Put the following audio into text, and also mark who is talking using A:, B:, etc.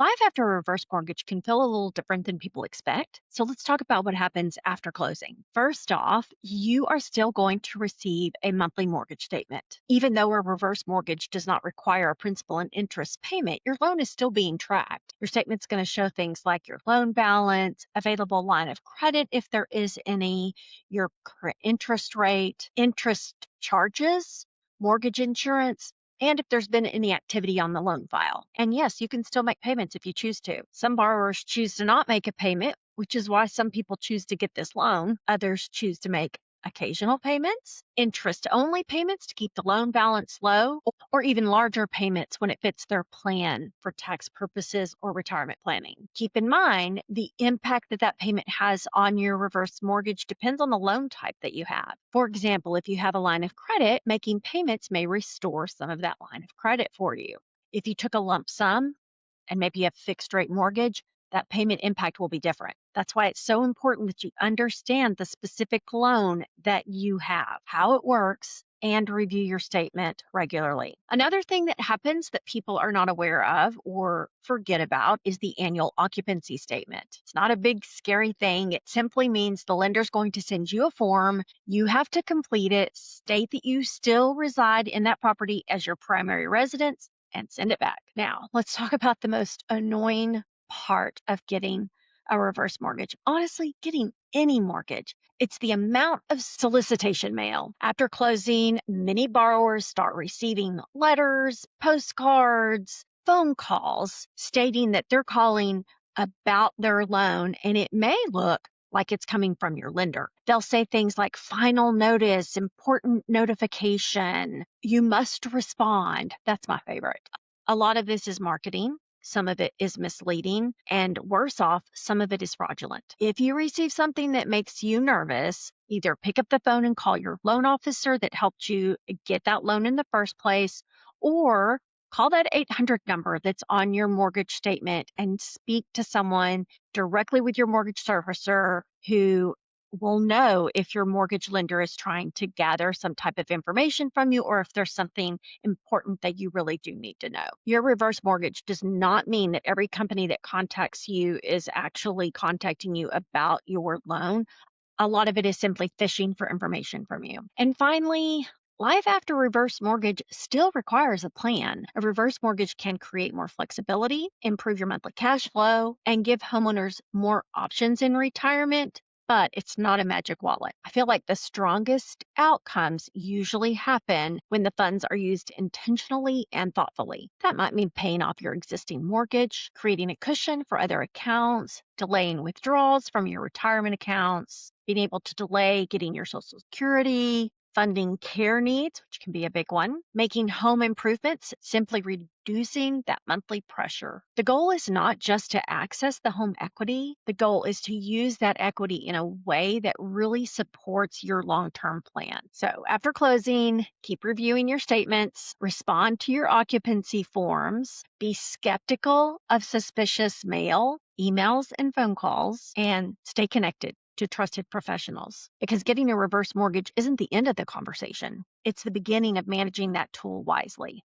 A: Life after a reverse mortgage can feel a little different than people expect. So let's talk about what happens after closing. First off, you are still going to receive a monthly mortgage statement. Even though a reverse mortgage does not require a principal and interest payment, your loan is still being tracked. Your statement's going to show things like your loan balance, available line of credit if there is any, your current interest rate, interest charges, mortgage insurance, and if there's been any activity on the loan file. And yes, you can still make payments if you choose to. Some borrowers choose to not make a payment, which is why some people choose to get this loan. Others choose to make occasional payments, interest only payments to keep the loan balance low, or even larger payments when it fits their plan for tax purposes or retirement planning. Keep in mind, the impact that payment has on your reverse mortgage depends on the loan type that you have. For example, if you have a line of credit, making payments may restore some of that line of credit for you. If you took a lump sum and maybe a fixed rate mortgage, that payment impact will be different. That's why it's so important that you understand the specific loan that you have, how it works, and review your statement regularly. Another thing that happens that people are not aware of or forget about is the annual occupancy statement. It's not a big scary thing. It simply means the lender's going to send you a form. You have to complete it, state that you still reside in that property as your primary residence, and send it back. Now, let's talk about the most annoying part of getting a reverse mortgage. Honestly, getting any mortgage. It's the amount of solicitation mail. After closing, many borrowers start receiving letters, postcards, phone calls stating that they're calling about their loan, and it may look like it's coming from your lender. They'll say things like final notice, important notification, you must respond. That's my favorite. A lot of this is marketing. Some of it is misleading, and worse off, some of it is fraudulent. If you receive something that makes you nervous, either pick up the phone and call your loan officer that helped you get that loan in the first place, or call that 800 number that's on your mortgage statement and speak to someone directly with your mortgage servicer who will know if your mortgage lender is trying to gather some type of information from you or if there's something important that you really do need to know. Your reverse mortgage does not mean that every company that contacts you is actually contacting you about your loan. A lot of it is simply fishing for information from you. And finally, life after reverse mortgage still requires a plan. A reverse mortgage can create more flexibility, improve your monthly cash flow, and give homeowners more options in retirement, but it's not a magic wallet. I feel like the strongest outcomes usually happen when the funds are used intentionally and thoughtfully. That might mean paying off your existing mortgage, creating a cushion for other accounts, delaying withdrawals from your retirement accounts, being able to delay getting your Social Security, funding care needs, which can be a big one, making home improvements, simply reducing that monthly pressure. The goal is not just to access the home equity. The goal is to use that equity in a way that really supports your long-term plan. So after closing, keep reviewing your statements, respond to your occupancy forms, be skeptical of suspicious mail, emails, and phone calls, and stay connected to trusted professionals, because getting a reverse mortgage isn't the end of the conversation. It's the beginning of managing that tool wisely.